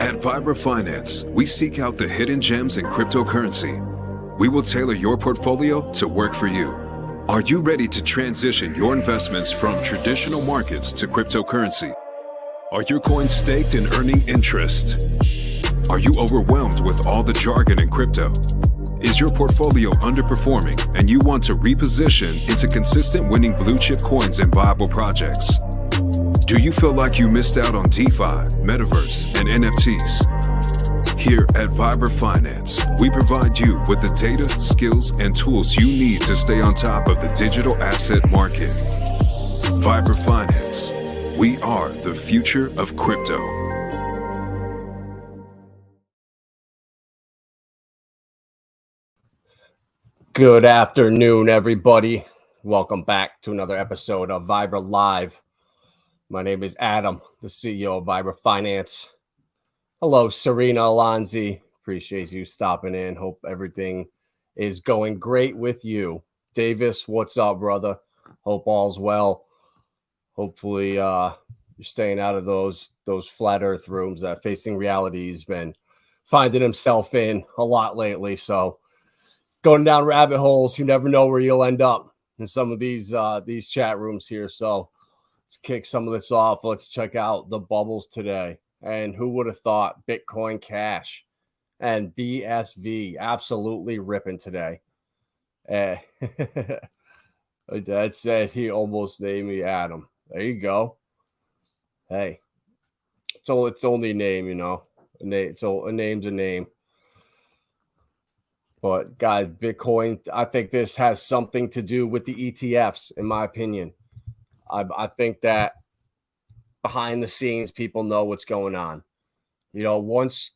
At Vibra Finance, we seek out the hidden gems in cryptocurrency. We will tailor your portfolio to work for you. Are you ready to transition your investments from traditional markets to cryptocurrency? Are your coins staked and earning interest? Are you overwhelmed with all the jargon in crypto? Is your portfolio underperforming and you want to reposition into consistent winning blue chip coins and viable projects? Do you feel like you missed out on DeFi, Metaverse, and NFTs? Here at Vibra Finance, we provide you with the data, skills, and tools you need to stay on top of the digital asset market. Vibra Finance. We are the future of crypto. Good afternoon, everybody. Welcome back to another episode of Vibra Live. My name is Adam, the CEO of Vibra Finance. Hello, Serena Alonzi. Appreciate you stopping in. Hope everything is going great with you. Davis, what's up, brother? Hope all's well. Hopefully, you're staying out of those flat earth rooms that Facing Reality's been finding himself in a lot lately. So going down rabbit holes, you never know where you'll end up in some of these chat rooms here. So let's kick some of this off. Let's check out the bubbles today. And who would have thought Bitcoin Cash and BSV absolutely ripping today? My dad said he almost named me Adam. There you go. Hey, it's only a name, you know. A name's a name. But guys, Bitcoin, I think this has something to do with the ETFs, in my opinion. I think that behind the scenes, people know what's going on. You know, once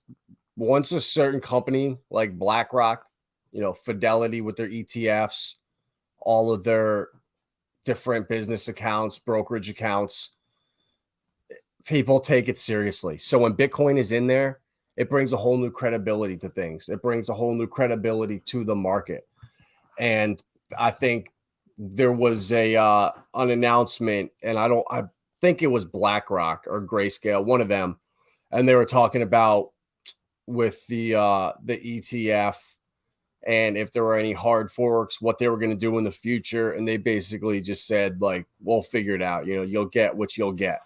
a certain company like BlackRock, you know, Fidelity with their ETFs, all of their different business accounts, brokerage accounts, people take it seriously. So when Bitcoin is in there, it brings a whole new credibility to things. It brings a whole new credibility to the market. And I think there was an announcement, and I think it was BlackRock or Grayscale, one of them, and they were talking about with the ETF and if there were any hard forks, what they were going to do in the future, and they basically just said, like, we'll figure it out. You know, you'll get what you'll get,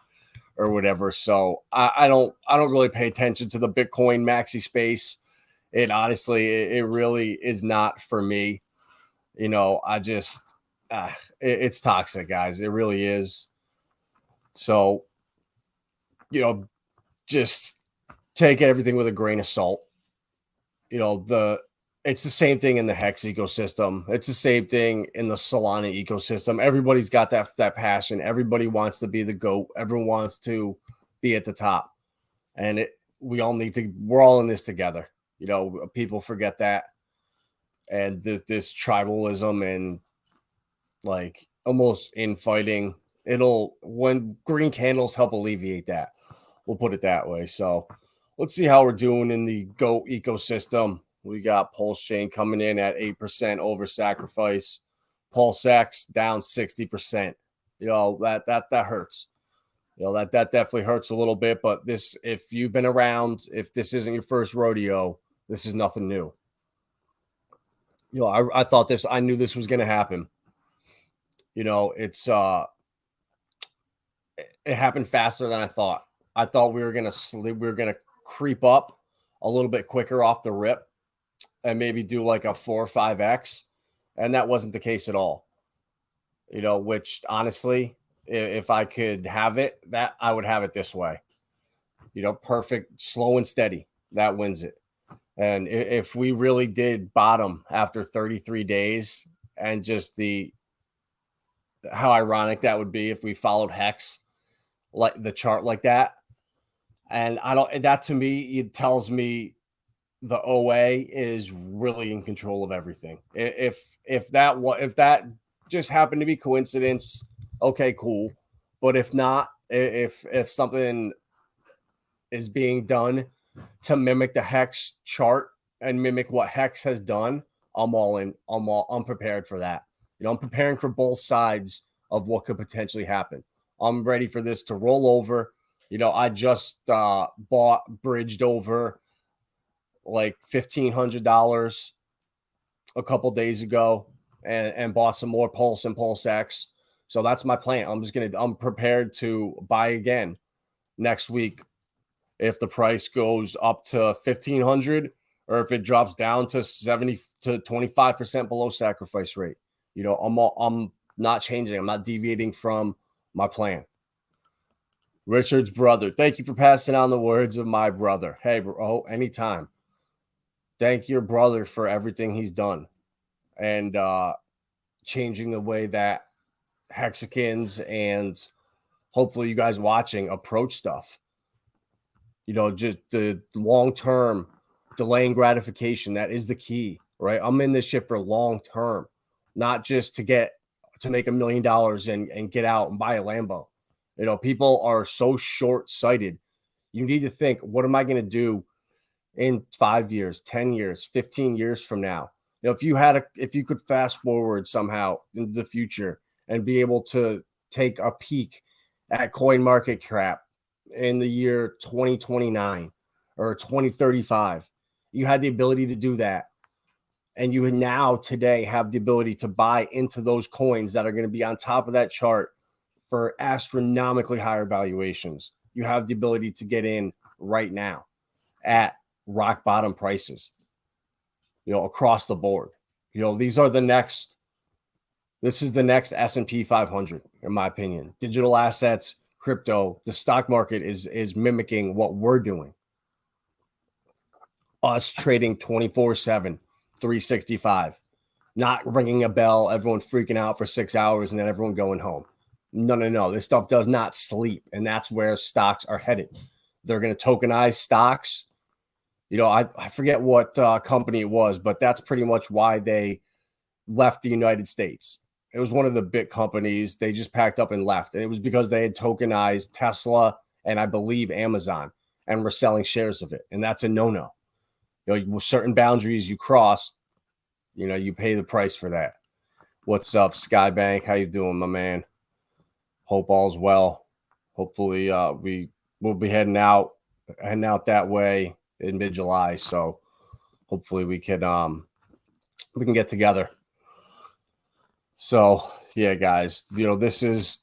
or whatever. So I don't really pay attention to the Bitcoin maxi space. It honestly, it really is not for me. You know, I just it's toxic, guys. It really is. So, you know, just take everything with a grain of salt. You know, it's the same thing in the HEX ecosystem. It's the same thing in the Solana ecosystem. Everybody's got that passion. Everybody wants to be the GOAT. Everyone wants to be at the top. And we're all in this together. You know, people forget that. And this tribalism and like almost infighting, when green candles help alleviate that. We'll put it that way. So let's see how we're doing in the GOAT ecosystem. We got Pulsechain coming in at 8% over sacrifice. PulseX down 60%. You know, that hurts. You know, that definitely hurts a little bit. But this, if you've been around, if this isn't your first rodeo, this is nothing new. You know, I knew this was going to happen. You know, it happened faster than I thought. I thought we were going to creep up a little bit quicker off the rip and maybe do like a 4 or 5x. And that wasn't the case at all. You know, which honestly, if I could have it, that I would have it this way. You know, perfect, slow and steady. That wins it. And if we really did bottom after 33 days, and just how ironic that would be if we followed HEX, like the chart like that. And that to me, it tells me the OA is really in control of everything. If that just happened to be coincidence, okay, cool. But if not, if something is being done to mimic the HEX chart and mimic what HEX has done, I'm all in. I'm prepared for that. You know, I'm preparing for both sides of what could potentially happen. I'm ready for this to roll over I just bridged over like $1,500 a couple days ago and bought some more Pulse and Pulse X. So that's my plan. I'm prepared to buy again next week if the price goes up to 1,500 or if it drops down to 70 to 25% below sacrifice rate. I'm not changing. I'm not deviating from my plan. Richard's brother. Thank you for passing on the words of my brother. Hey, bro, anytime. Thank your brother for everything he's done and changing the way that Hexicans and hopefully you guys watching approach stuff. Just the long-term delaying gratification. That is the key, right? I'm in this shit for long-term, not just to make $1 million and get out and buy a Lambo. People are so short-sighted. You need to think, what am I going to do in 5 years, 10 years, 15 years from now? If you could fast forward somehow into the future and be able to take a peek at coin market cap in the year 2029 or 2035, you had the ability to do that. And you now today have the ability to buy into those coins that are going to be on top of that chart for astronomically higher valuations. You have the ability to get in right now at rock bottom prices, across the board. This is the next S&P 500, in my opinion. Digital assets, crypto, the stock market is mimicking what we're doing. Us trading 24/7, 365, not ringing a bell, everyone freaking out for 6 hours and then everyone going home. No. This stuff does not sleep. And that's where stocks are headed. They're going to tokenize stocks. I forget what company it was, but that's pretty much why they left the United States. It was one of the big companies. They just packed up and left. And it was because they had tokenized Tesla and I believe Amazon and were selling shares of it. And that's a no-no. Certain boundaries you cross, you pay the price for that. What's up, Skybank? How you doing, my man? Hope all's well. Hopefully we'll be heading out that way in mid-July. So hopefully we can get together. So yeah, guys, this is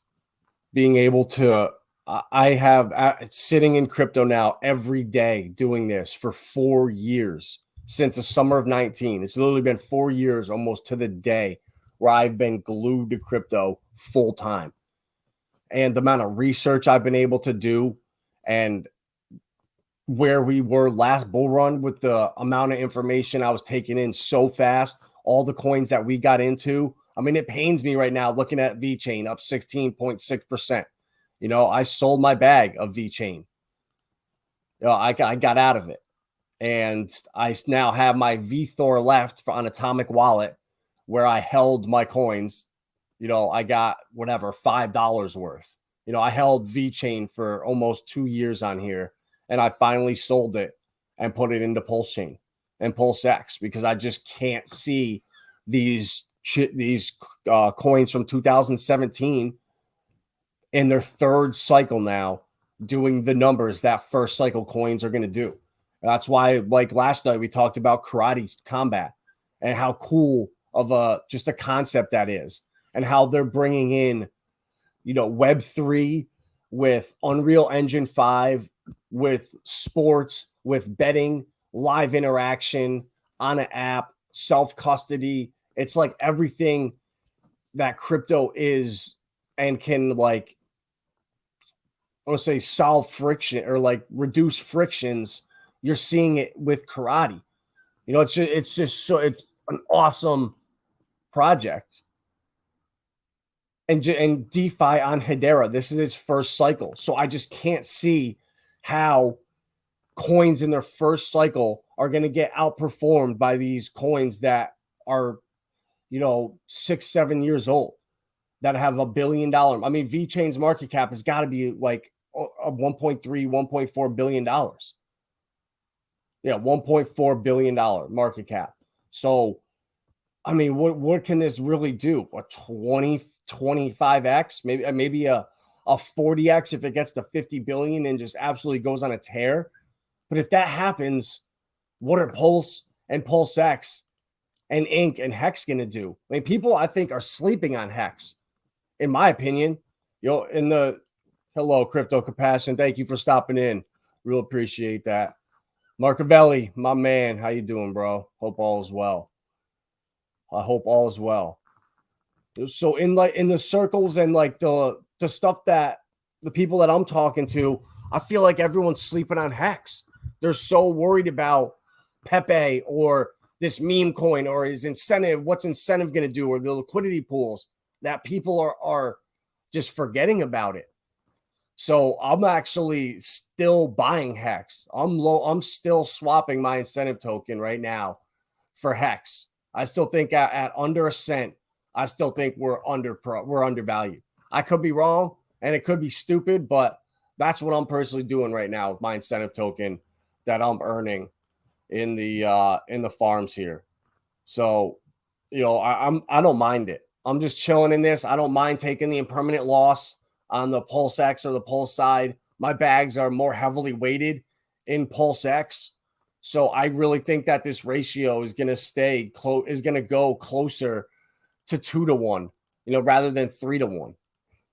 being able to, I have sitting in crypto now every day doing this for 4 years since the summer of 19. It's literally been 4 years almost to the day where I've been glued to crypto full time. And the amount of research I've been able to do and where we were last bull run with the amount of information I was taking in so fast, all the coins that we got into. I mean, it pains me right now looking at Vechain up 16.6%. I sold my bag of Vechain. I got out of it. And I now have my VThor left on Atomic Wallet where I held my coins. I got whatever, $5 worth. I held Vechain for almost 2 years on here. And I finally sold it and put it into Pulsechain and PulseX because I just can't see these coins from 2017 in their third cycle now doing the numbers that first cycle coins are going to do. That's why, like last night, we talked about karate combat and how cool of just a concept that is and how they're bringing in, Web3 with Unreal Engine 5, with sports, with betting, live interaction on an app, self-custody. It's like everything that crypto is and can I want to say solve friction or reduce frictions. You're seeing it with karate. It's just it's an awesome project. And DeFi on Hedera, this is its first cycle. So I just can't see how coins in their first cycle are going to get outperformed by these coins that are, 6-7 years old that have $1 billion. I mean, Vechain's market cap has got to be like a $1.3, $1.4 billion. Yeah, $1.4 billion market cap. So, I mean, what can this really do? A 25x, maybe a a 40x if it gets to 50 billion and just absolutely goes on a tear. But if that happens, what are Pulse and PulseX and Inc and HEX going to do? I mean, people I think are sleeping on HEX, in my opinion. In the hello, Crypto Compassion. Thank you for stopping in. Real appreciate that. Marcavelli, my man, how you doing, bro? Hope all is well. I hope all is well. So in the circles and like the stuff that the people that I'm talking to, I feel like everyone's sleeping on HEX. They're so worried about Pepe or this meme coin or his incentive. What's incentive going to do, or the liquidity pools, that people are just forgetting about it. So I'm actually still buying HEX. I'm still swapping my incentive token right now for HEX. I still think at under a cent, I still think we're undervalued. I could be wrong and it could be stupid, but that's what I'm personally doing right now with my incentive token that I'm earning in the farms here. So, I don't mind it. I'm just chilling in this. I don't mind taking the impermanent loss on the PulseX or the Pulse side. My bags are more heavily weighted in PulseX. So I really think that this ratio is going to go closer to 2-to-1, rather than 3-to-1.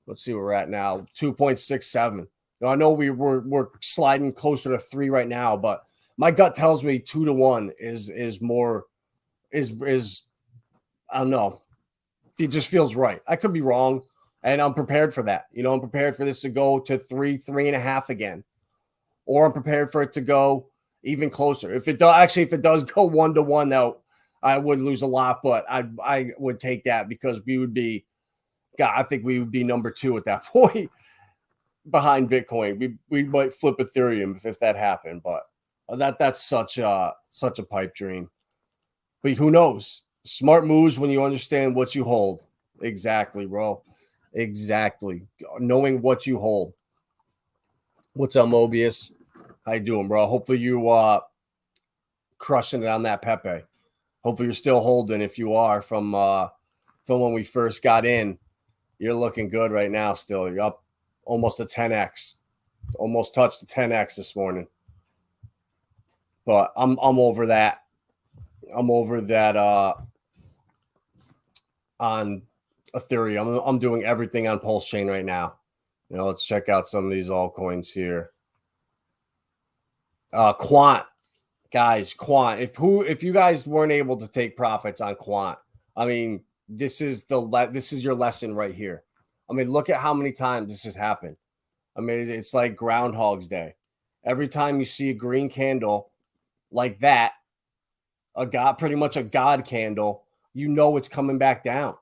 Let's see where we're at now. 2.67. I know we're sliding closer to 3 right now, but my gut tells me 2-to-1 is more I don't know. It just feels right. I could be wrong, and I'm prepared for that. I'm prepared for this to go to 3.5 again, or I'm prepared for it to go even closer. If it does go 1-to-1, though, I would lose a lot, but I would take that because I think we would be number 2 at that point behind Bitcoin. We might flip Ethereum if that happened, but that's such a pipe dream. But who knows? Smart moves when you understand what you hold. Exactly, bro. Exactly. Knowing what you hold. What's up, Mobius? How you doing, bro? Hopefully you crushing it on that Pepe. Hopefully you're still holding. If you are from when we first got in, you're looking good right now. Still, you're up almost a 10x. Almost touched the 10x this morning. But I'm over that. I'm over that on Ethereum. I'm doing everything on Pulsechain right now. Let's check out some of these altcoins here. Quant, guys, Quant. If you guys weren't able to take profits on Quant, I mean, this is your lesson right here. I mean, look at how many times this has happened. I mean, it's like Groundhog's Day. Every time you see a green candle like that, pretty much a God candle, it's coming back down.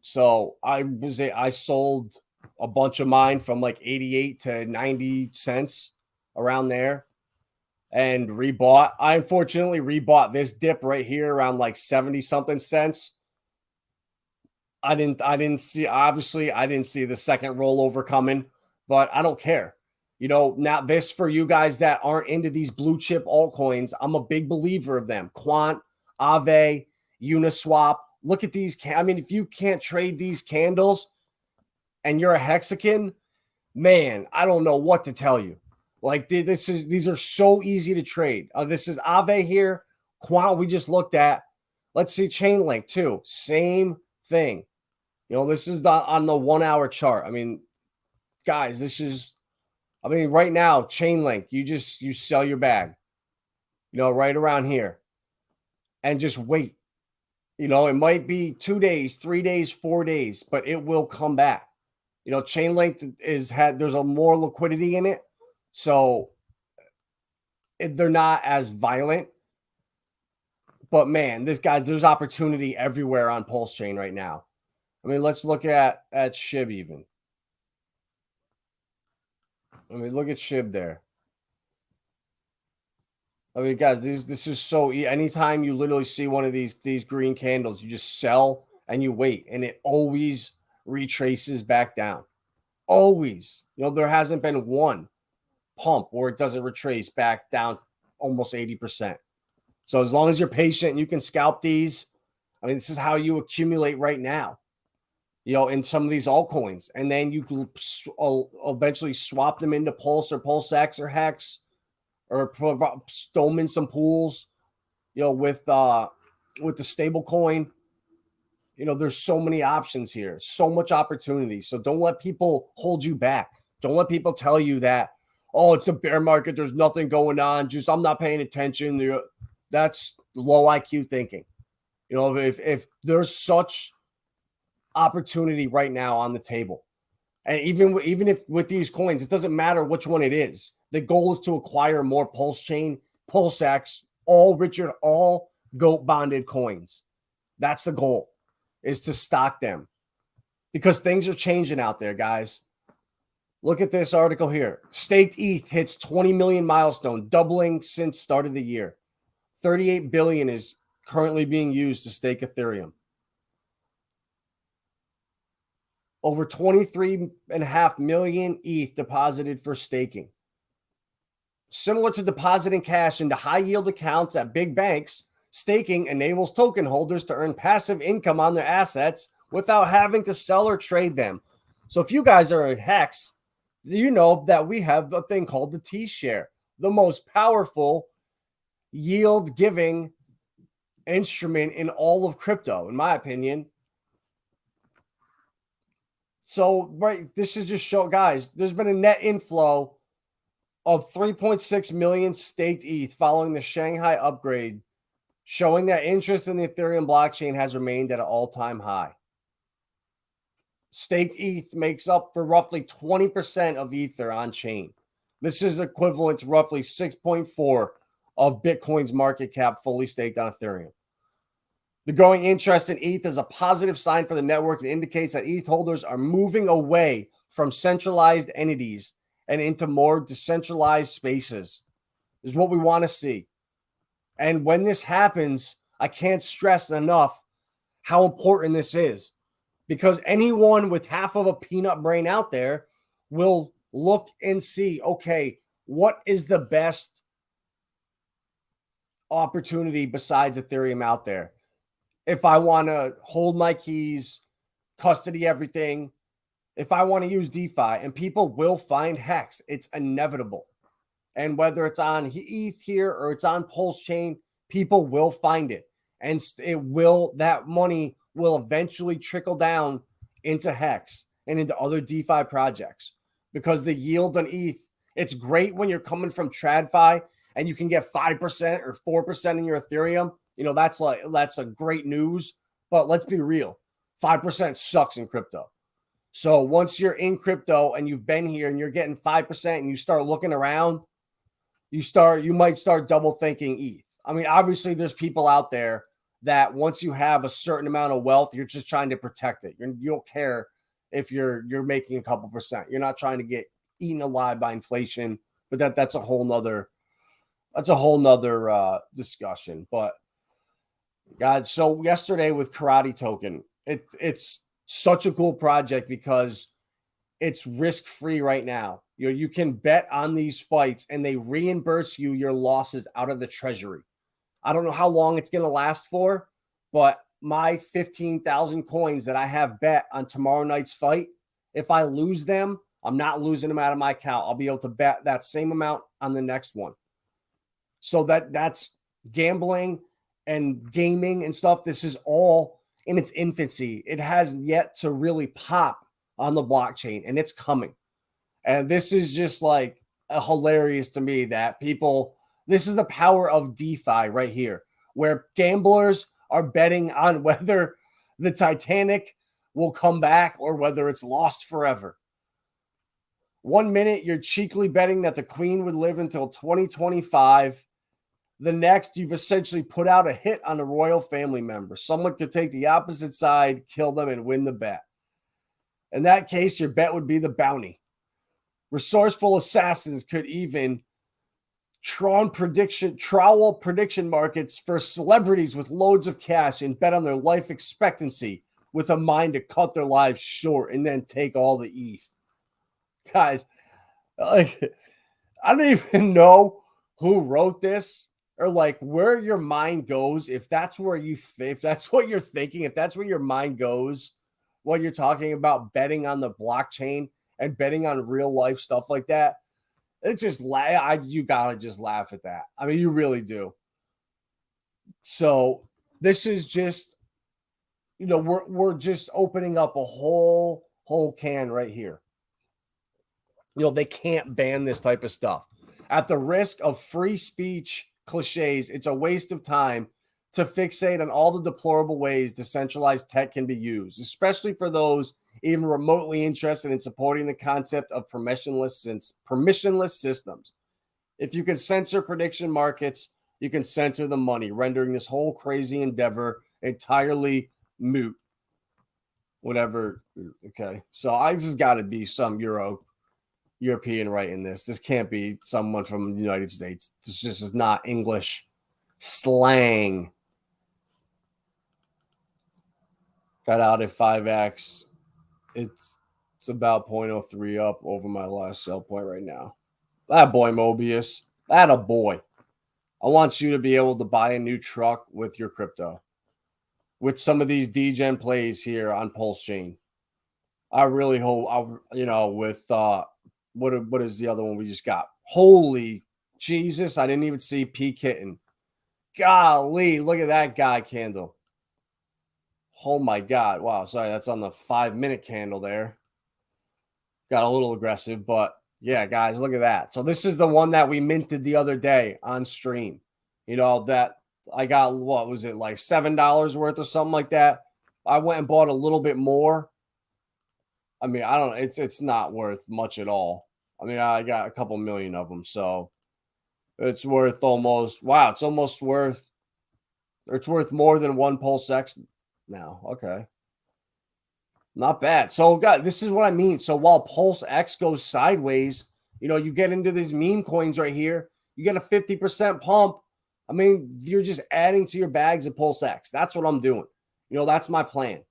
So I sold a bunch of mine from like 88 to 90 cents around there and rebought. I unfortunately rebought this dip right here around like 70 something cents. I didn't see the second rollover coming, but I don't care. Now this, for you guys that aren't into these blue chip altcoins, I'm a big believer of them. Quant, Aave, Uniswap. Look at these. I mean, if you can't trade these candles and you're a Hexagon, man, I don't know what to tell you. Like these are so easy to trade. This is Aave here. Quant we just looked at. Let's see Chainlink too. Same thing. This is on the 1 hour chart. I mean, guys, right now, Chainlink, you sell your bag, right around here and just wait. It might be 2 days, 3 days, 4 days, but it will come back. Chainlink there's a more liquidity in it. So they're not as violent, but man, there's opportunity everywhere on Pulsechain right now. I mean, let's look at SHIB even. I mean, look at SHIB there. I mean, guys, this is so easy. Anytime you literally see one of these green candles, you just sell and you wait, and it always retraces back down. Always. There hasn't been one pump where it doesn't retrace back down almost 80%. So as long as you're patient and you can scalp these, I mean, this is how you accumulate right now. in some of these altcoins, and then you can eventually swap them into Pulse or PulseX or Hex, or throw them in some pools, with the stable coin. There's so many options here, so much opportunity. So don't let people hold you back. Don't let people tell you that, oh, it's the bear market, there's nothing going on, just I'm not paying attention. That's low IQ thinking. If there's such opportunity right now on the table, and even if with these coins, it doesn't matter which one it is. The goal is to acquire more Pulse Chain, PulseX, all GOAT bonded coins. That's the goal, is to stock them, because things are changing out there, guys. Look at this article here. Staked ETH hits 20 million milestone, doubling since start of the year. 38 billion is currently being used to stake Ethereum. Over 23.5 million ETH deposited for staking. Similar to depositing cash into high-yield accounts at big banks, staking enables token holders to earn passive income on their assets without having to sell or trade them. So if you guys are in HEX, you know that we have a thing called the T-share, the most powerful yield-giving instrument in all of crypto, in my opinion. So, right, this is just show, guys, there's been a net inflow of 3.6 million staked ETH following the Shanghai upgrade, showing that interest in the Ethereum blockchain has remained at an all-time high. Staked ETH makes up for roughly 20% of Ether on chain. This is equivalent to roughly 6.4 of Bitcoin's market cap fully staked on Ethereum. The growing interest in ETH is a positive sign for the network and indicates that ETH holders are moving away from centralized entities and into more decentralized spaces. This is what we want to see. And when this happens, I can't stress enough how important this is, because anyone with half of a peanut brain out there will look and see, okay, what is the best opportunity besides Ethereum out there? If I want to hold my keys, custody everything, if I want to use DeFi, and people will find HEX, it's inevitable. And whether it's on ETH here or it's on Pulse Chain, people will find it. And that money will eventually trickle down into HEX and into other DeFi projects, because the yield on ETH, it's great when you're coming from TradFi and you can get 5% or 4% in your Ethereum. That's a great news, but let's be real. 5% sucks in crypto. So once you're in crypto and you've been here and you're getting 5% and you start looking around, you might start double thinking ETH. I mean, obviously there's people out there that once you have a certain amount of wealth, you're just trying to protect it. You don't care if you're making a couple percent. You're not trying to get eaten alive by inflation, but that's a whole nother discussion. But God, so yesterday with Karate Token, it's such a cool project because it's risk-free right now. You can bet on these fights and they reimburse you your losses out of the treasury. I don't know how long it's going to last for, but my 15,000 coins that I have bet on tomorrow night's fight, if I lose them, I'm not losing them out of my account. I'll be able to bet that same amount on the next one. So that's gambling and gaming and stuff. This is all in its infancy. It has yet to really pop on the blockchain, and it's coming. And this is just like hilarious to me that this is the power of DeFi right here, where gamblers are betting on whether the Titanic will come back or whether it's lost forever. 1 minute, you're cheekily betting that the Queen would live until 2025. The next, you've essentially put out a hit on a royal family member. Someone could take the opposite side, kill them, and win the bet. In that case, your bet would be the bounty. Resourceful assassins could even trowel prediction markets for celebrities with loads of cash and bet on their life expectancy with a mind to cut their lives short and then take all the ETH. Guys, I don't even know who wrote this or where your mind goes. If that's what you're thinking, if that's where your mind goes when you're talking about betting on the blockchain and betting on real life stuff like that, it's just you gotta just laugh at that. I mean, you really do. So this is just, we're just opening up a whole can right here. They can't ban this type of stuff. At the risk of free speech cliches, it's a waste of time to fixate on all the deplorable ways decentralized tech can be used, especially for those even remotely interested in supporting the concept of permissionless systems. If you can censor prediction markets, you can censor the money, rendering this whole crazy endeavor entirely moot. Whatever. Okay. So this has got to be some European writing this. This can't be someone from the United States. This just is not English slang. Got out at 5x. It's about 0.03 up over my last sell point right now. That boy, Mobius. That a boy. I want you to be able to buy a new truck with your crypto. With some of these degen plays here on Pulsechain. I really hope, with what is the other one we just got? Holy Jesus, I didn't even see P Kitten. Golly, look at that guy candle. Oh my God. Wow, sorry, that's on the 5-minute candle there. Got a little aggressive, but yeah, guys, look at that. So this is the one that we minted the other day on stream. That I got, what was it, like $7 worth or something like that. I went and bought a little bit more. I mean, I don't know. It's not worth much at all. I mean, I got a couple million of them, so it's worth it's worth more than one PulseX now. Okay. Not bad. So, guys, this is what I mean. So while PulseX goes sideways, you get into these meme coins right here, you get a 50% pump. I mean, you're just adding to your bags of PulseX. That's what I'm doing. That's my plan.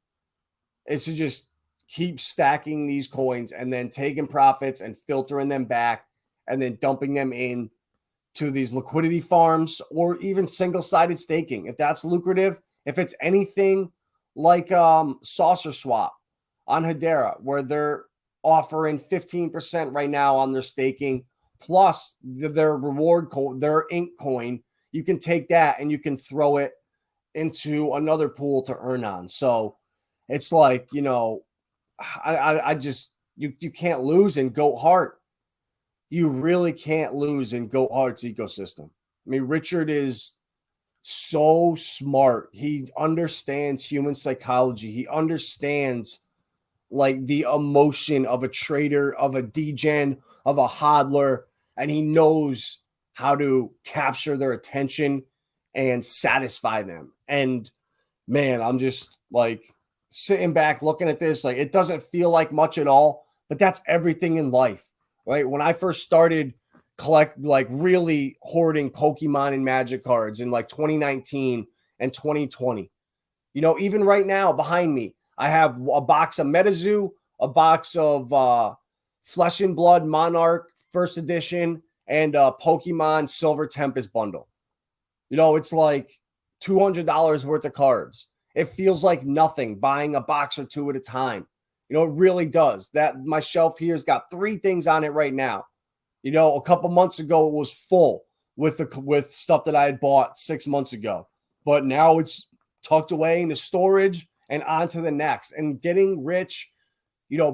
It's to just keep stacking these coins and then taking profits and filtering them back and then dumping them in to these liquidity farms or even single-sided staking. If that's lucrative, if it's anything like Saucer Swap on Hedera, where they're offering 15% right now on their staking, plus their reward coin, their INC coin, you can take that and you can throw it into another pool to earn on. So it's like, I just, you can't lose in Goat Heart. You really can't lose in Goat Heart's ecosystem. I mean, Richard is so smart. He understands human psychology. He understands like the emotion of a trader, of a degen, of a hodler, and he knows how to capture their attention and satisfy them. And man, I'm just like sitting back looking at this, like it doesn't feel like much at all, but that's everything in life, right? When I first started really hoarding Pokemon and Magic cards in like 2019 and 2020, even right now behind me, I have a box of MetaZoo, a box of Flesh and Blood Monarch First Edition, and a Pokemon Silver Tempest bundle. It's like $200 worth of cards. It feels like nothing buying a box or two at a time. It really does. That my shelf here's got 3 things on it right now. A couple months ago it was full with stuff that I had bought 6 months ago, but now it's tucked away into storage and on to the next. And getting rich,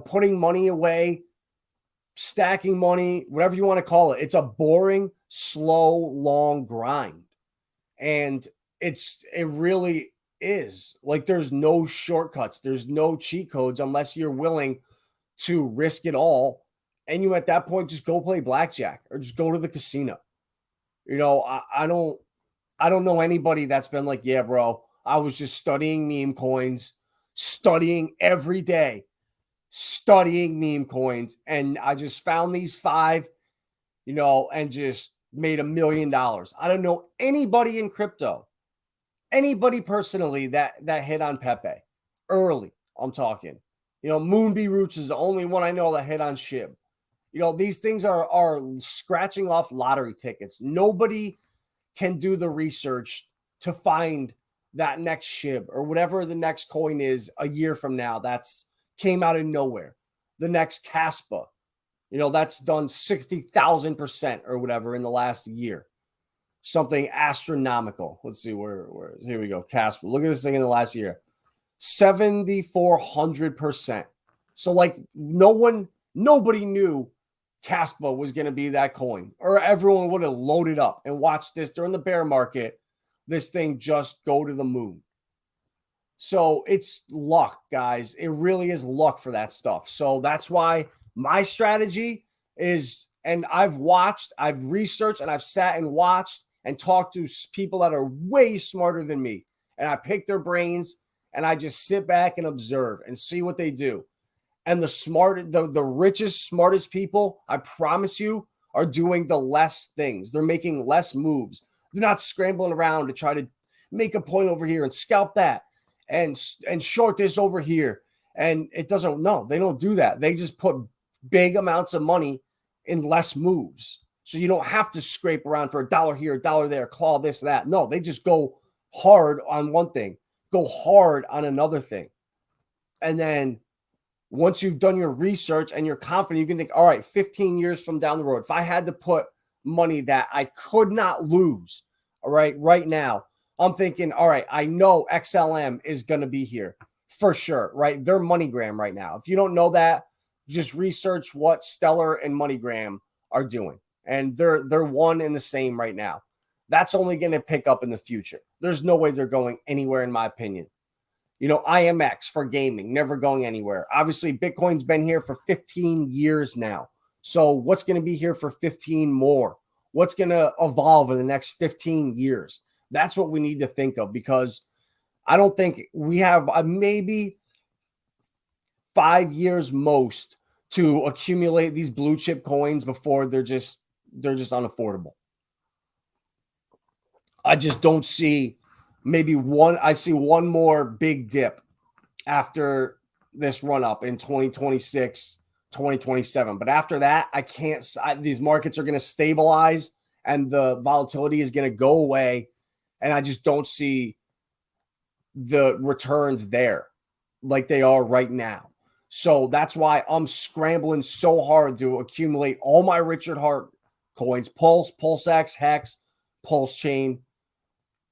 putting money away, stacking money, whatever you want to call it. It's a boring, slow, long grind. And it really is. Like there's no shortcuts. There's no cheat codes unless you're willing to risk it all. And you at that point just go play blackjack or just go to the casino. I don't know anybody that's been like, yeah, bro, I was just studying meme coins, studying every day, studying meme coins. And I just found these 5, and just made $1 million. I don't know anybody in crypto, anybody personally that hit on Pepe early. I'm talking, Moonbee Roots is the only one I know that hit on SHIB. These things are scratching off lottery tickets. Nobody can do the research to find that next SHIB or whatever the next coin is a year from now. That's came out of nowhere. The next Casper, that's done 60,000% or whatever in the last year. Something astronomical. Let's see where here we go. Casper. Look at this thing in the last year. 7,400%. So like nobody knew Casper was going to be that coin, or everyone would have loaded up and watched this during the bear market. This thing just go to the moon. So it's luck, guys. It really is luck for that stuff. So that's why my strategy is, and I've researched, and I've sat and watched and talked to people that are way smarter than me. And I pick their brains and I just sit back and observe and see what they do. And the richest, smartest people, I promise you, are doing the less things. They're making less moves. They're not scrambling around to try to make a point over here and scalp that and short this over here. And they don't do that. They just put big amounts of money in less moves. So you don't have to scrape around for $1 here, $1 there, claw this, that. No, they just go hard on one thing, go hard on another thing. And then once you've done your research and you're confident, you can think, all right, 15 years from down the road, if I had to put money that I could not lose, all right now, I'm thinking, all right, I know XLM is going to be here for sure, right? They're MoneyGram right now. If you don't know that, just research what Stellar and MoneyGram are doing. And they're one and the same right now. That's only going to pick up in the future. There's no way they're going anywhere, in my opinion. IMX for gaming, never going anywhere. Obviously, Bitcoin's been here for 15 years now. So what's going to be here for 15 more? What's going to evolve in the next 15 years? That's what we need to think of, because I don't think we have maybe 5 years most to accumulate these blue chip coins before they're just unaffordable. I just don't see I see one more big dip after this run up in 2026, 2027. But after that, these markets are going to stabilize and the volatility is going to go away. And I just don't see the returns there like they are right now. So that's why I'm scrambling so hard to accumulate all my Richard Hart coins, Pulse, PulseX, HEX, Pulsechain,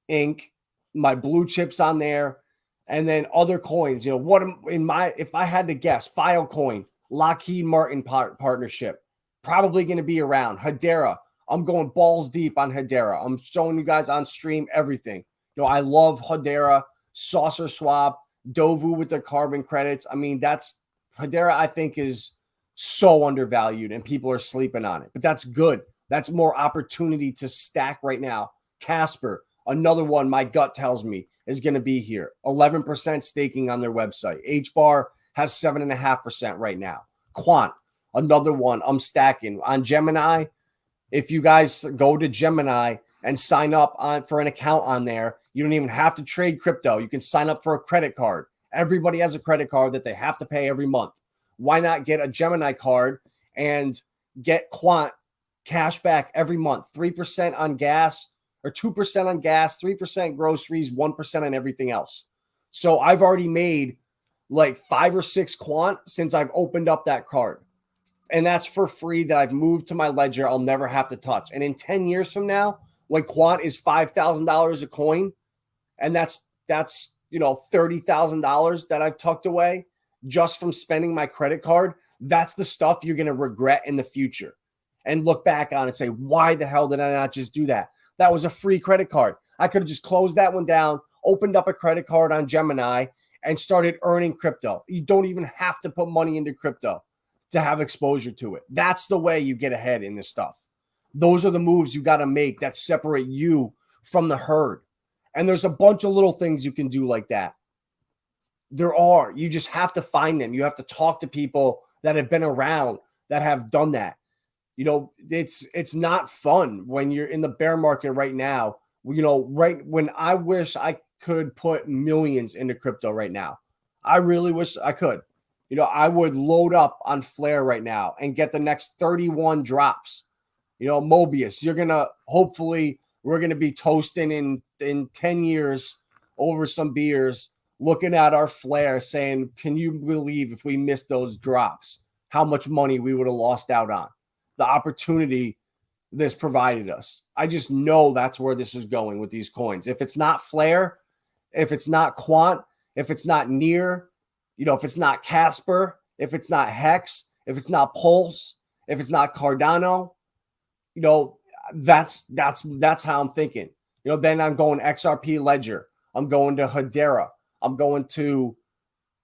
Inc., my blue chips on there, and then other coins. If I had to guess, Filecoin, Lockheed Martin partnership, probably going to be around. Hedera, I'm going balls deep on Hedera. I'm showing you guys on stream everything. I love Hedera, Saucer Swap, Dovu with their carbon credits. I mean, Hedera, I think, is so undervalued and people are sleeping on it. But that's good. That's more opportunity to stack right now. Casper, another one my gut tells me is going to be here. 11% staking on their website. HBAR has 7.5% right now. Quant, another one I'm stacking. On Gemini, if you guys go to Gemini and sign up for an account on there, you don't even have to trade crypto. You can sign up for a credit card. Everybody has a credit card that they have to pay every month. Why not get a Gemini card and get Quant cash back every month? 3% on gas, or 2% on gas, 3% groceries, 1% on everything else. So I've already made like 5 or 6 Quant since I've opened up that card. And that's for free that I've moved to my ledger. I'll never have to touch. And in 10 years from now, when Quant is $5,000 a coin, and that's $30,000 that I've tucked away just from spending my credit card, that's the stuff you're going to regret in the future and look back on and say, why the hell did I not just do that? That was a free credit card. I could have just closed that one down, opened up a credit card on Gemini, and started earning crypto. You don't even have to put money into crypto to have exposure to it. That's the way you get ahead in this stuff. Those are the moves you got to make that separate you from the herd. And there's a bunch of little things you can do like that. There are. You just have to find them. You have to talk to people that have been around that have done that. It's not fun when you're in the bear market right now. Right when I wish I could put millions into crypto right now. I really wish I could. I would load up on Flare right now and get the next 31 drops. Mobius, we're going to be toasting in 10 years over some beers looking at our flare saying, can you believe if we missed those drops, how much money we would have lost out on? The opportunity this provided us. I just know that's where this is going with these coins. If it's not flare, if it's not quant, if it's not near, if it's not Casper, if it's not Hex, if it's not Pulse, if it's not Cardano, that's how I'm thinking. Then I'm going XRP Ledger. I'm going to Hedera. I'm going to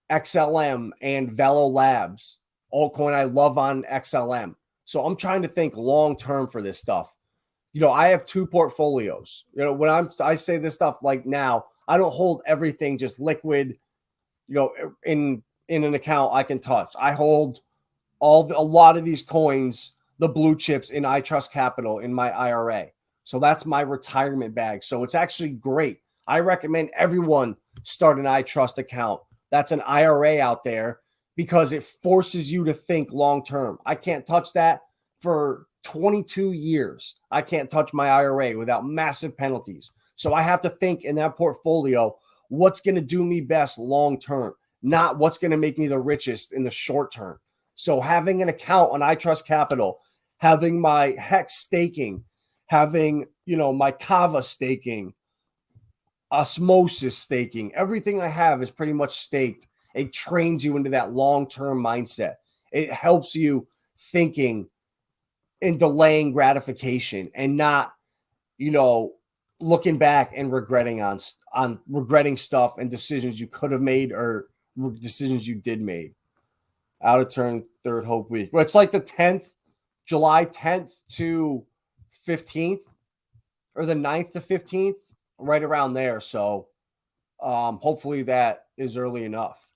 XLM and Velo Labs. Altcoin I love on XLM. So I'm trying to think long term for this stuff. I have 2 portfolios. When I say this stuff like now, I don't hold everything just liquid, in an account I can touch. I hold a lot of these coins, the blue chips in ITRUST Capital in my IRA. So that's my retirement bag. So it's actually great. I recommend everyone start an ITRUST account. That's an IRA out there because it forces you to think long term. I can't touch that for 22 years. I can't touch my IRA without massive penalties. So I have to think in that portfolio, what's going to do me best long term, not what's going to make me the richest in the short term. So having an account on ITRUST Capital, having my HEX staking, having, my Kava staking, Osmosis staking, everything I have is pretty much staked. It trains you into that long-term mindset. It helps you thinking and delaying gratification and not, looking back and regretting on regretting stuff and decisions you could have made or decisions you did made. Out of turn, third hope week. Well, it's like the 10th, July 10th to 15th, or the 9th to 15th, right around there. So hopefully that is early enough.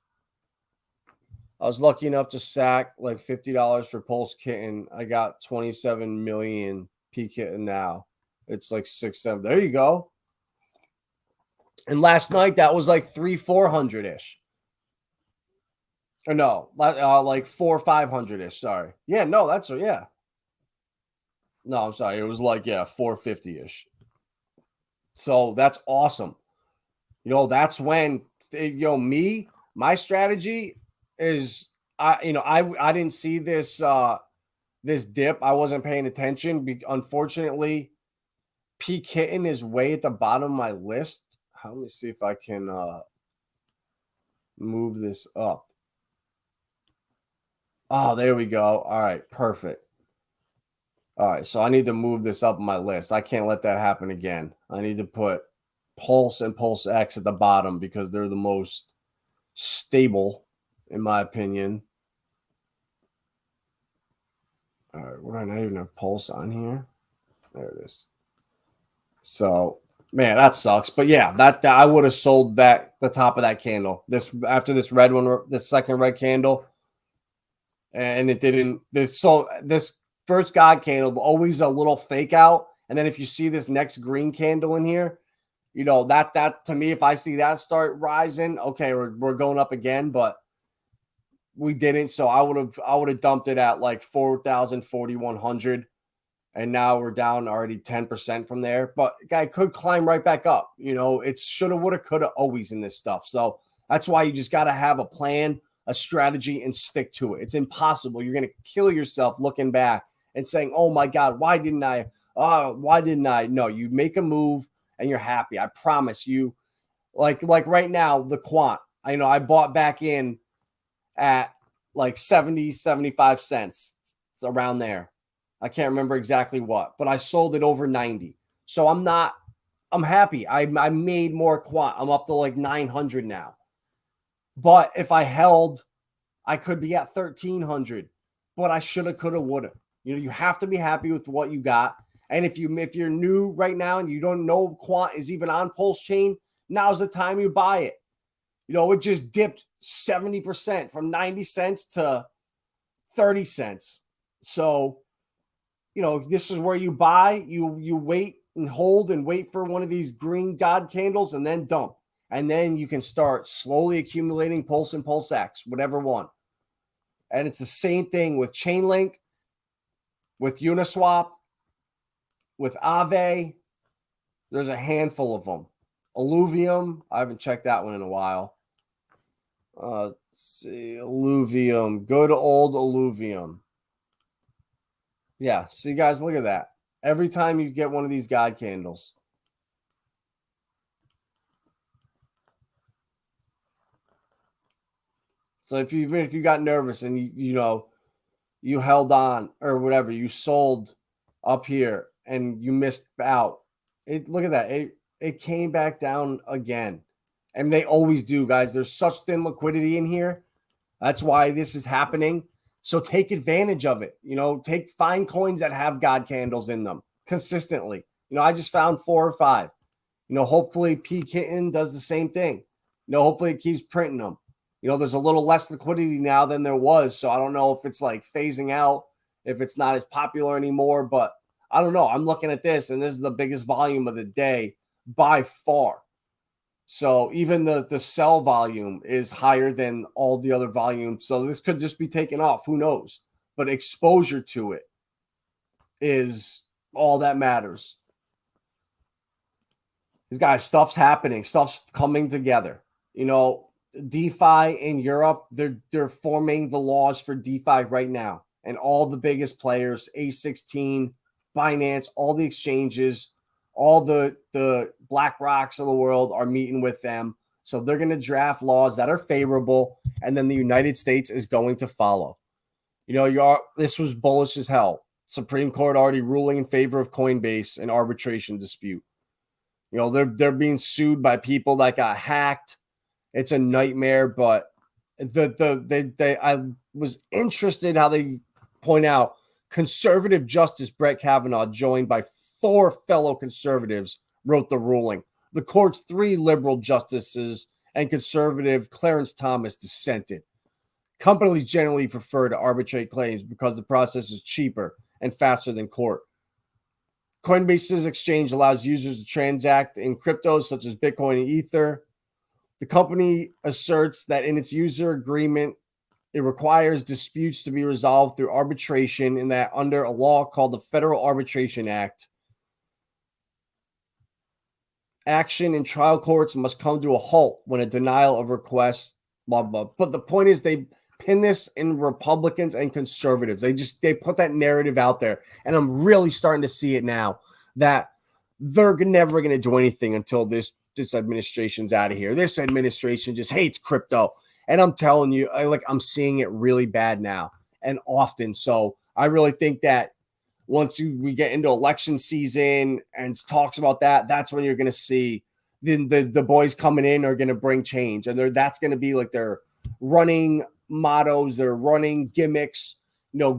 I was lucky enough to sack like $50 for Pulse Kitten. I got 27 million P Kitten now. It's like 6-7. There you go. And last night that was like 300-400-ish. Or no, like 400-500-ish. Sorry. Yeah, no, that's yeah. No, I'm sorry. It was like 450-ish. So that's awesome. That's when my strategy is I didn't see this this dip. I wasn't paying attention. Unfortunately, P Kitten is way at the bottom of my list. Let me see if I can move this up. Oh, there we go. All right, perfect. All right, so I need to move this up on my list. I can't let that happen again. I need to put Pulse and Pulse X at the bottom because they're the most stable, in my opinion. All right, what do I not even have Pulse on here? There it is. So, man, that sucks. But yeah, that I would have sold the top of that candle. After this red one, this second red candle, and it didn't. This first God candle always a little fake out, and then if you see this next green candle in here, that to me, if I see that start rising, okay, we're going up again, but we didn't. So I would have dumped it at like 4,000, 4,100. And now we're down already 10% from there. But guy could climb right back up. It's shoulda, woulda, coulda always in this stuff. So that's why you just got to have a plan, a strategy, and stick to it. It's impossible. You're going to kill yourself looking back and saying, oh my God, why didn't I? Why didn't I? No, you make a move and you're happy. I promise you. Like right now, the quant, I bought back in at like 70, 75 cents. It's around there. I can't remember exactly what, but I sold it over 90. So I'm happy. I made more quant. I'm up to like 900 now. But if I held, I could be at 1,300. But I shoulda, coulda, woulda. You have to be happy with what you got. And if you're new right now and you don't know quant is even on Pulse Chain, now's the time you buy it. It just dipped 70% from 90 cents to 30 cents. So, this is where you buy, you wait and hold and wait for one of these green God candles and then dump. And then you can start slowly accumulating Pulse and Pulse X, whatever one. And it's the same thing with Chainlink, with Uniswap, with Aave. There's a handful of them. Alluvium, I haven't checked that one in a while. Let's see, Alluvium. Go to old Alluvium. Yeah, see, guys, look at that. Every time you get one of these God candles. So if you got nervous and you held on or whatever, you sold up here and you missed out. Look at that. It came back down again. And they always do, guys. There's such thin liquidity in here. That's why this is happening. So take advantage of it. Find coins that have God candles in them consistently. I just found 4 or 5. Hopefully P Kitten does the same thing. Hopefully it keeps printing them. There's a little less liquidity now than there was. So I don't know if it's like phasing out, if it's not as popular anymore, but I don't know. I'm looking at this and this is the biggest volume of the day by far. So even the sell volume is higher than all the other volumes. So this could just be taken off. Who knows? But exposure to it is all that matters. These guys, stuff's happening. Stuff's coming together. DeFi in Europe, they're forming the laws for DeFi right now. And all the biggest players, A16, Binance, all the exchanges, all the Black Rocks of the world are meeting with them. So they're going to draft laws that are favorable, and then the United States is going to follow. This was bullish as hell. Supreme Court already ruling in favor of Coinbase in arbitration dispute. They're being sued by people that got hacked. It's a nightmare, but I was interested how they point out conservative Justice Brett Kavanaugh, joined by 4 fellow conservatives, wrote the ruling. The court's 3 liberal justices and conservative Clarence Thomas dissented. Companies generally prefer to arbitrate claims because the process is cheaper and faster than court. Coinbase's exchange allows users to transact in cryptos such as Bitcoin and Ether. The company asserts that in its user agreement, it requires disputes to be resolved through arbitration, and that under a law called the Federal Arbitration Act, action in trial courts must come to a halt when a denial of request, blah, blah. But the point is they pin this in Republicans and conservatives. They put that narrative out there. And I'm really starting to see it now that they're never going to do anything until this administration's out of here. This administration just hates crypto. And I'm telling you, I'm seeing it really bad now and often. So I really think that once we get into election season and talks about that, that's when you're going to see the boys coming in are going to bring change. And that's going to be like their running mottos, their running gimmicks,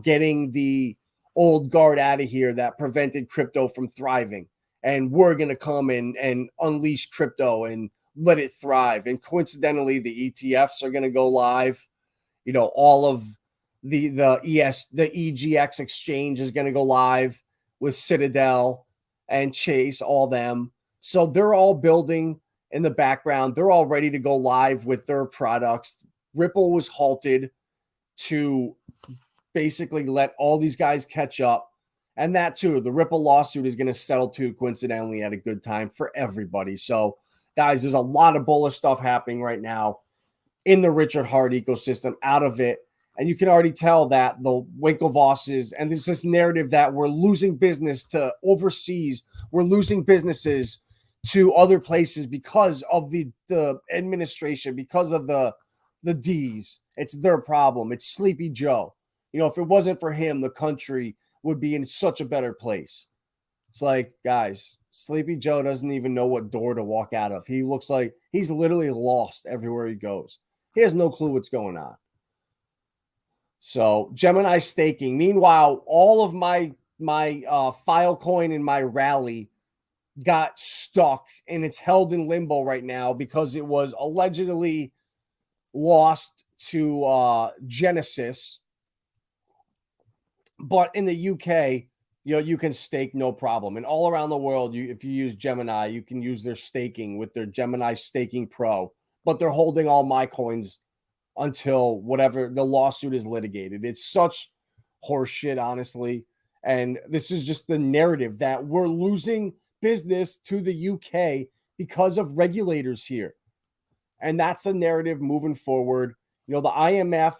getting the old guard out of here that prevented crypto from thriving. And we're going to come in and unleash crypto and let it thrive. And coincidentally, the ETFs are going to go live. All of the EGX exchange is going to go live with Citadel and Chase, all them. So they're all building in the background. They're all ready to go live with their products. Ripple was halted to basically let all these guys catch up. And that too, the Ripple lawsuit is going to settle too, coincidentally, at a good time for everybody. So guys, there's a lot of bullish stuff happening right now in the Richard Hart ecosystem out of it. And you can already tell that the Winklevosses, and there's this narrative that we're losing business to overseas. We're losing businesses to other places because of the administration, because of the D's. It's their problem. It's Sleepy Joe. If it wasn't for him, the country would be in such a better place. It's like, guys, Sleepy Joe doesn't even know what door to walk out of. He looks like he's literally lost everywhere he goes. He has no clue what's going on. So Gemini staking. Meanwhile, all of my Filecoin and my rally got stuck, and it's held in limbo right now because it was allegedly lost to Genesis. But in the UK, you can stake no problem. And all around the world, if you use Gemini, you can use their staking with their Gemini Staking Pro. But they're holding all my coins until whatever the lawsuit is litigated. It's such horseshit, honestly. And this is just the narrative that we're losing business to the UK because of regulators here. And that's the narrative moving forward. You know, the IMF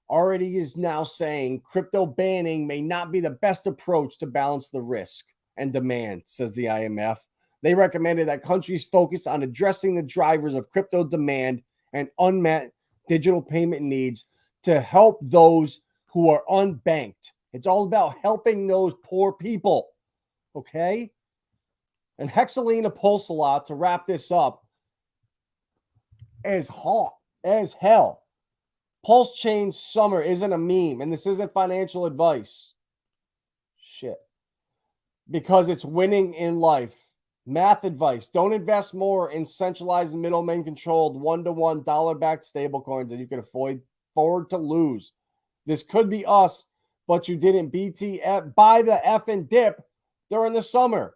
already is now saying crypto banning may not be the best approach to balance the risk and demand, says the IMF. They recommended that countries focus on addressing the drivers of crypto demand and unmet digital payment needs to help those who are unbanked. It's all about helping those poor people, okay? And Hexalina Pulsalot, to wrap this up, is hot as hell. Pulsechain summer isn't a meme, and this isn't financial advice. Shit. Because it's winning in life. Math advice. Don't invest more in centralized middleman controlled one-to-one dollar-backed stablecoins that you can afford to lose. This could be us, but you didn't buy the effing dip during the summer.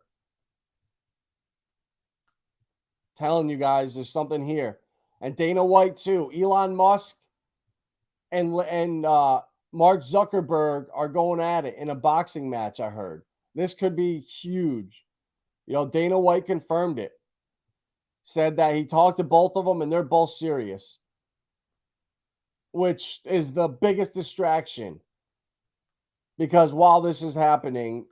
Telling you guys, there's something here. And Dana White too. Elon Musk and Mark Zuckerberg are going at it in a boxing match, I heard. This could be huge. You know, Dana White confirmed it. Said that he talked to both of them and they're both serious. Which is the biggest distraction. Because while this is happening,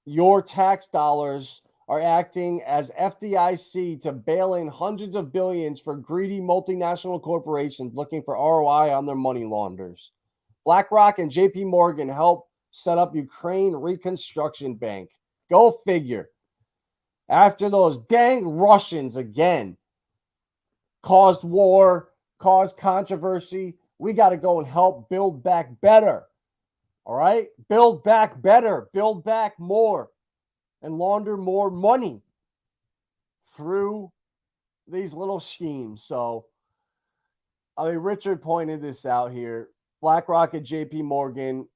your tax dollars are acting as FDIC to bail in hundreds of billions for greedy multinational corporations looking for ROI on their money launderers. BlackRock and JP Morgan help set up Ukraine Reconstruction Bank. Go figure. After those dang Russians again caused war, caused controversy, we got to go and help build back better. All right? Build back better. Build back more. And launder more money through these little schemes. So, I mean, Richard pointed this out here. BlackRock and JP Morgan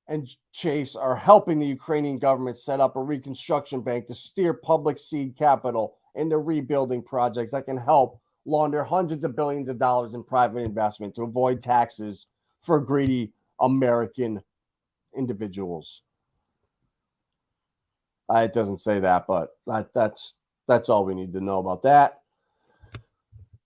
and Chase are helping the Ukrainian government set up a reconstruction bank to steer public seed capital into rebuilding projects that can help launder hundreds of billions of dollars in private investment to avoid taxes for greedy American individuals. It doesn't say that, but that's all we need to know about that.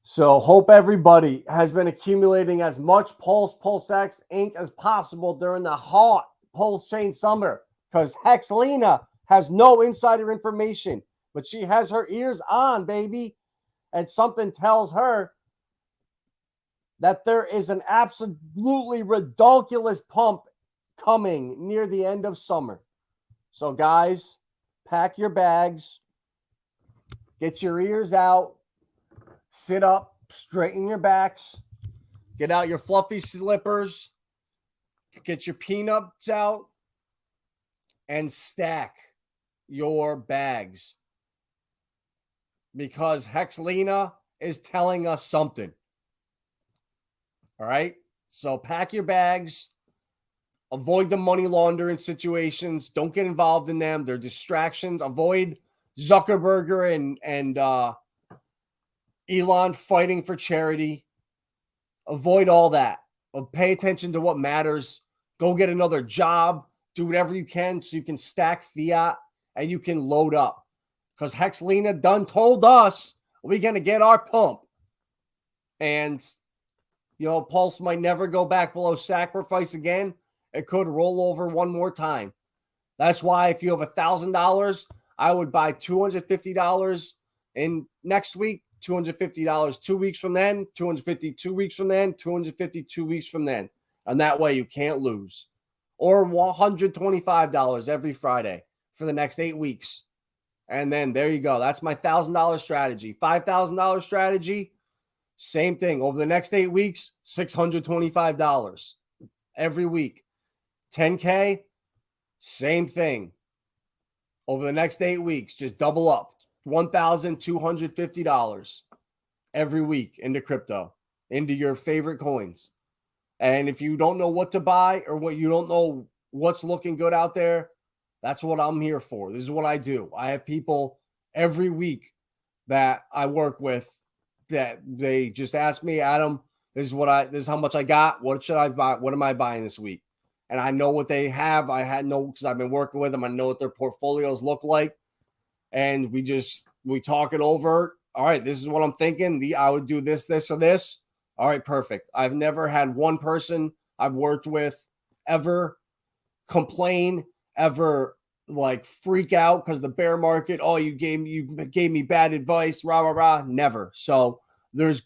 So hope everybody has been accumulating as much PulseX Inc. as possible during the hot Pulsechain summer, because Hexalina has no insider information, but she has her ears on, baby. And something tells her that there is an absolutely ridiculous pump coming near the end of summer. So guys, pack your bags, get your ears out, sit up, straighten your backs, get out your fluffy slippers, get your peanuts out, and stack your bags. Because Hexalina is telling us something. All right? So pack your bags. Avoid the money laundering situations. Don't get involved in them. They're distractions. Avoid Zuckerberg and Elon fighting for charity. Avoid all that. Pay attention to what matters. Go get another job. Do whatever you can so you can stack fiat and you can load up. Because Hexalina done told us we're going to get our pump. And, you know, Pulse might never go back below sacrifice again. It could roll over one more time. That's why if you have $1,000, I would buy $250 in next week, $250 2 weeks from then, $250 2 weeks from then, $250 2 weeks from then. And that way you can't lose. Or $125 every Friday for the next 8 weeks. And then there you go. That's my $1,000 strategy. $5,000 strategy, same thing. Over the next 8 weeks, $625 every week. 10K, same thing. Over the next 8 weeks, just double up. $1,250 every week into crypto, into your favorite coins. And if you don't know what to buy or what you don't know what's looking good out there, that's what I'm here for. This is what I do. I have people every week that I work with that they just ask me, Adam, this is how much I got. What should I buy? What am I buying this week? And I know what they have. Because I've been working with them. I know what their portfolios look like. And we talk it over. all right, this is what I'm thinking. I would do this, this, or this. All right, perfect. I've never had one person I've worked with ever complain, ever like freak out because the bear market, oh, you gave me bad advice, rah, rah, rah. Never. So there's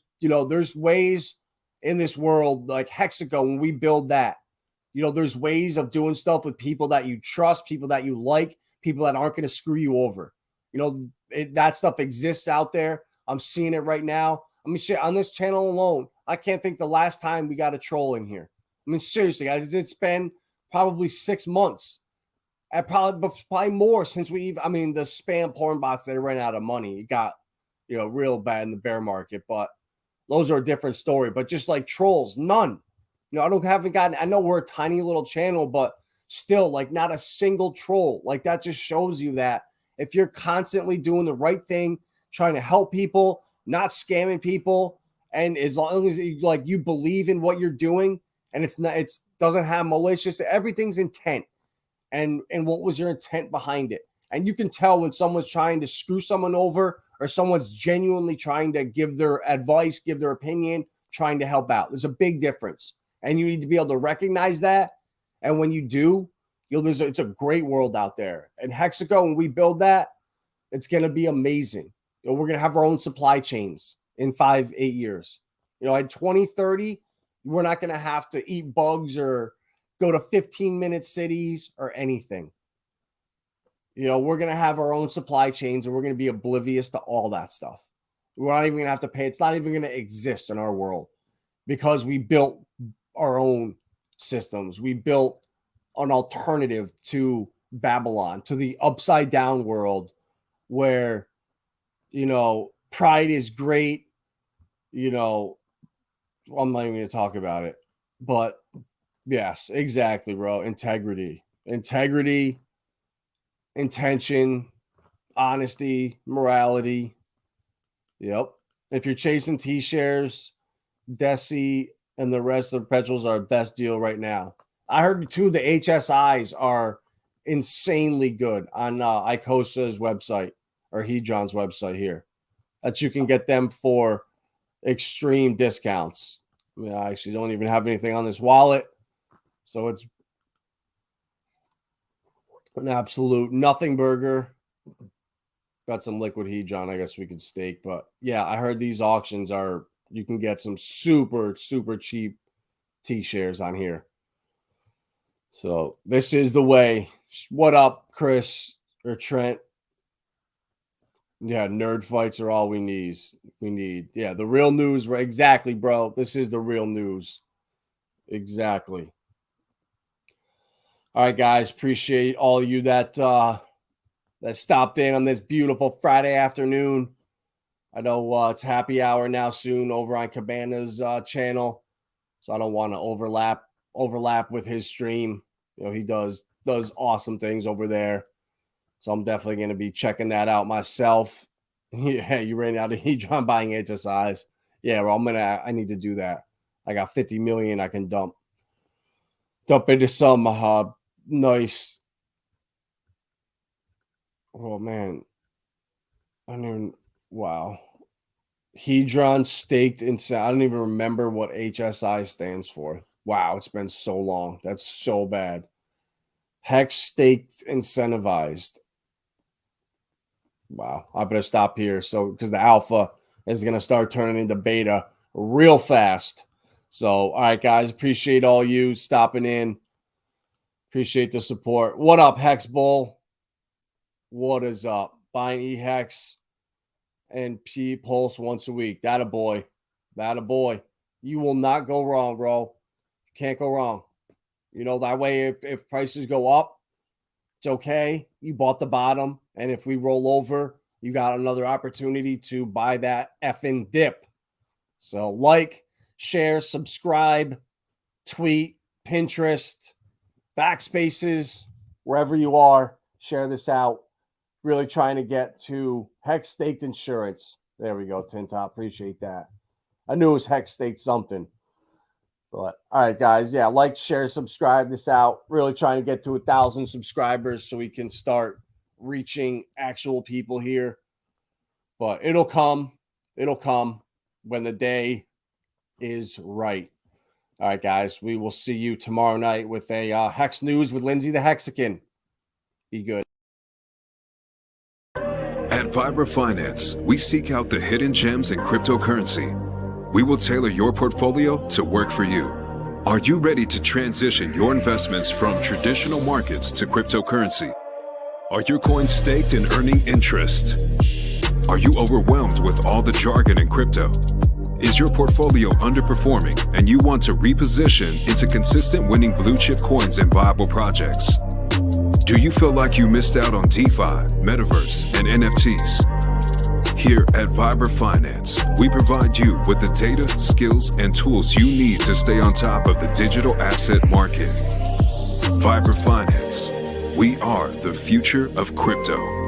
ways in this world, like Hexagon, when we build that, there's ways of doing stuff with people that you trust, people that you like, people that aren't going to screw you over. That stuff exists out there. I'm seeing it right now. I mean, on this channel alone, I can't think the last time we got a troll in here. I mean, seriously, guys, it's been probably 6 months. And probably more since the spam porn bots, they ran out of money. It got, real bad in the bear market, but those are a different story. But just like trolls, none. I know we're a tiny little channel, but still, like, not a single troll. Like, that just shows you that if you're constantly doing the right thing, trying to help people, not scamming people, and as long as you believe in what you're doing, and it doesn't have malicious, everything's intent. And what was your intent behind it? And you can tell when someone's trying to screw someone over or someone's genuinely trying to give their advice, give their opinion, trying to help out. There's a big difference. And you need to be able to recognize that. And when you do, it's a great world out there. And Hexagon, when we build that, it's going to be amazing. We're going to have our own supply chains in 5-8 years. At 2030, we're not going to have to eat bugs or go to 15-minute cities or anything. We're going to have our own supply chains and we're going to be oblivious to all that stuff. We're not even going to have to pay. It's not even going to exist in our world because we built our own systems. We built an alternative to Babylon, to the upside down world where, pride is great. I'm not even going to talk about it, but yes, exactly, bro. Integrity, intention, honesty, morality. Yep. If you're chasing T-shares, Deci and the rest of the perpetuals are the best deal right now. I heard too the HSIs are insanely good on ICOSA's website or Hedron's website here, that you can get them for extreme discounts. I actually don't even have anything on this wallet. So it's an absolute nothing burger. Got some liquid Hedron, I guess we could stake. But yeah, I heard these auctions you can get some super, super cheap T-shares on here. So this is the way. What up, Chris or Trent? Yeah, nerd fights are all we need. Yeah, the real news. Exactly, bro. This is the real news. Exactly. All right, guys. Appreciate all of you that stopped in on this beautiful Friday afternoon. I know it's happy hour now soon over on Cabana's channel, so I don't want to overlap with his stream. He does awesome things over there. So I'm definitely going to be checking that out myself. Yeah, you ran out of Hedron buying HSIs. Yeah, well, I need to do that. I got 50 million I can dump into some nice. Oh man, wow. Hedron staked inside. I don't even remember what HSI stands for. Wow, it's been so long. That's so bad. Hex staked incentivized. Wow, I better stop here. So, because the alpha is going to start turning into beta real fast. So, all right, guys, appreciate all you stopping in. Appreciate the support. What up, Hex Bull? What is up? Buying eHEX and P Pulse once a week. That a boy. You will not go wrong, bro. You can't go wrong. That way, if prices go up, it's okay. You bought the bottom. And if we roll over, you got another opportunity to buy that effing dip. So like, share, subscribe, tweet, Pinterest, backspaces, wherever you are, share this out. Really trying to get to Hex Staked Insurance. There we go, Tintop. Appreciate that. I knew it was Hex Staked something. But all right, guys. Yeah, like, share, subscribe this out. Really trying to get to 1,000 subscribers so we can start reaching actual people here. But it'll come. It'll come when the day is right. All right, guys, we will see you tomorrow night with a Hex News with Lindsay the Hexican. Be good. At Vibra Finance, we seek out the hidden gems in cryptocurrency. We will tailor your portfolio to work for you. Are you ready to transition your investments from traditional markets to cryptocurrency? Are your coins staked and earning interest? Are you overwhelmed with all the jargon in crypto? Is your portfolio underperforming and you want to reposition into consistent winning blue chip coins and viable projects? Do you feel like you missed out on DeFi, Metaverse, and NFTs? Here at Vibra Finance, we provide you with the data, skills, and tools you need to stay on top of the digital asset market. Vibra Finance, we are the future of crypto.